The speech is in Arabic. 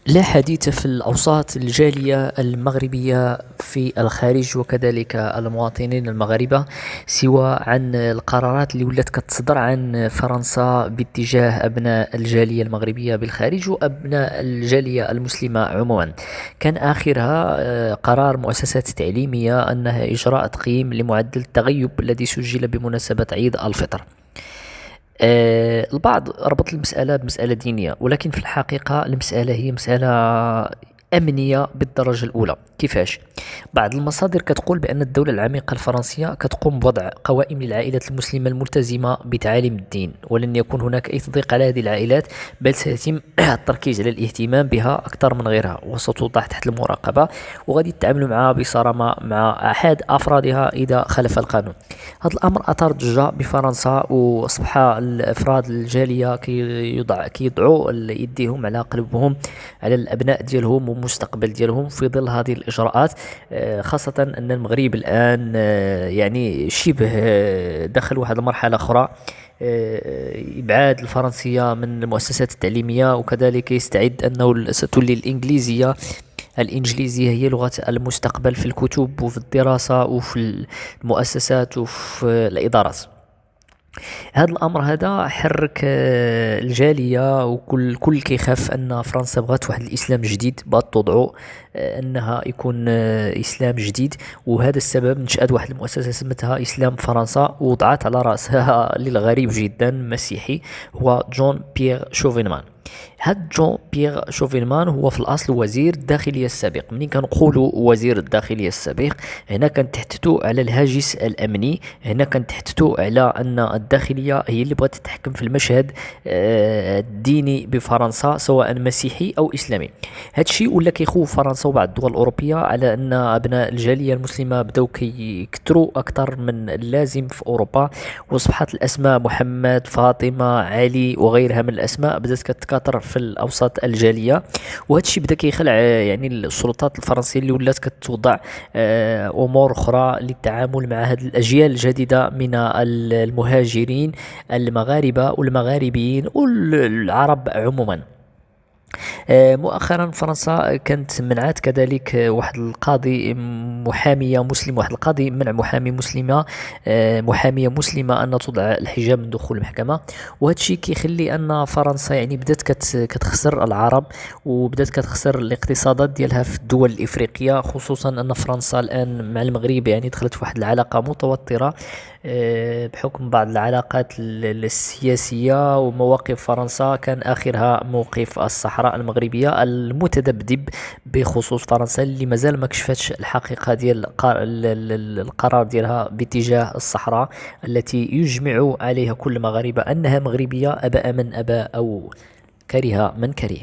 لا حديث في الأوساط الجالية المغربية في الخارج وكذلك المواطنين المغاربة سوى عن القرارات اللي ولات كتصدر عن فرنسا باتجاه أبناء الجالية المغربية بالخارج وأبناء الجالية المسلمة عموما. كان آخرها قرار مؤسسات تعليمية أنها إجراء تقييم لمعدل التغيب الذي سجل بمناسبة عيد الفطر. البعض ربط المسألة بمسألة دينية، ولكن في الحقيقة المسألة هي مسألة أمنية بالدرجة الأولى. كيفاش؟ بعض المصادر كتقول بأن الدولة العميقة الفرنسية كتقوم بوضع قوائم للعائلات المسلمة الملتزمة بتعاليم الدين، ولن يكون هناك أي تضييق على هذه العائلات، بل سيتم التركيز على الاهتمام بها أكثر من غيرها، وستوضع تحت المراقبة، وغادي يتعاملوا معها بصرامة مع أحد أفرادها إذا خالف القانون. هذا الأمر أثار ضجة بفرنسا، وأصبح الأفراد الجالية كيضعوا يديهم على قلبهم على الأبناء ديالهم ومستقبل ديالهم في ظل هذه الإجراءات. خاصة أن المغرب الآن يعني شبه دخل واحد المرحلة أخرى، إبعاد الفرنسية من المؤسسات التعليمية، وكذلك يستعد أنه ستولي الإنجليزية هي لغة المستقبل في الكتب وفي الدراسة وفي المؤسسات وفي الإدارات. هذا الامر هذا حرك الجاليه، وكل كيخاف ان فرنسا بغات واحد الاسلام جديد، بغات تضعو انها يكون اسلام جديد. وهذا السبب نشأت واحد المؤسسه سمتها اسلام فرنسا، ووضعت على راسها للغريب جدا مسيحي هو جون بيير شوفينمان. هاد جون بيير شوفينمان هو في الاصل وزير الداخليه السابق. منين كنقولوا وزير الداخليه السابق، هنا كنتحدثوا على الهاجس الامني، هنا كنتحدثوا على ان الداخليه هي اللي بغات تتحكم في المشهد الديني بفرنسا، سواء مسيحي او اسلامي. هذا الشيء ولا كيخوف فرنسا وبعض الدول الاوروبيه على ان ابناء الجاليه المسلمه بداو كيكثروا اكثر من اللازم في اوروبا، واصبحت الاسماء محمد، فاطمه، علي وغيرها من الاسماء بدات كتكاثر في الاوساط الجاليه. وهذا الشيء بدا كيخلع يعني السلطات الفرنسيه اللي ولات كتوضع امور اخرى للتعامل مع هذه الاجيال الجديده من المهاجرين المغاربه والمغاربيين والعرب عموما. مؤخرا فرنسا كانت منعت كذلك واحد القاضي محامية مسلمة، واحد القاضي منع محامي مسلمة محامية مسلمة أن تضع الحجاب من دخول المحكمة. وهذا الشيء كيخلي أن فرنسا يعني بدات كتخسر العرب، وبدات كتخسر الاقتصادات ديالها في الدول الإفريقية، خصوصا أن فرنسا الآن مع المغرب يعني دخلت في واحد العلاقة متوترة بحكم بعض العلاقات السياسية. ومواقف فرنسا كان آخرها موقف الصحراء المغربية المتذبذب بخصوص فرنسا، اللي مازال ما كشفتش الحقيقة ديال القرار ديالها باتجاه الصحراء، التي يجمع عليها كل المغاربة أنها مغربية أباء من أبى أو كره من كره.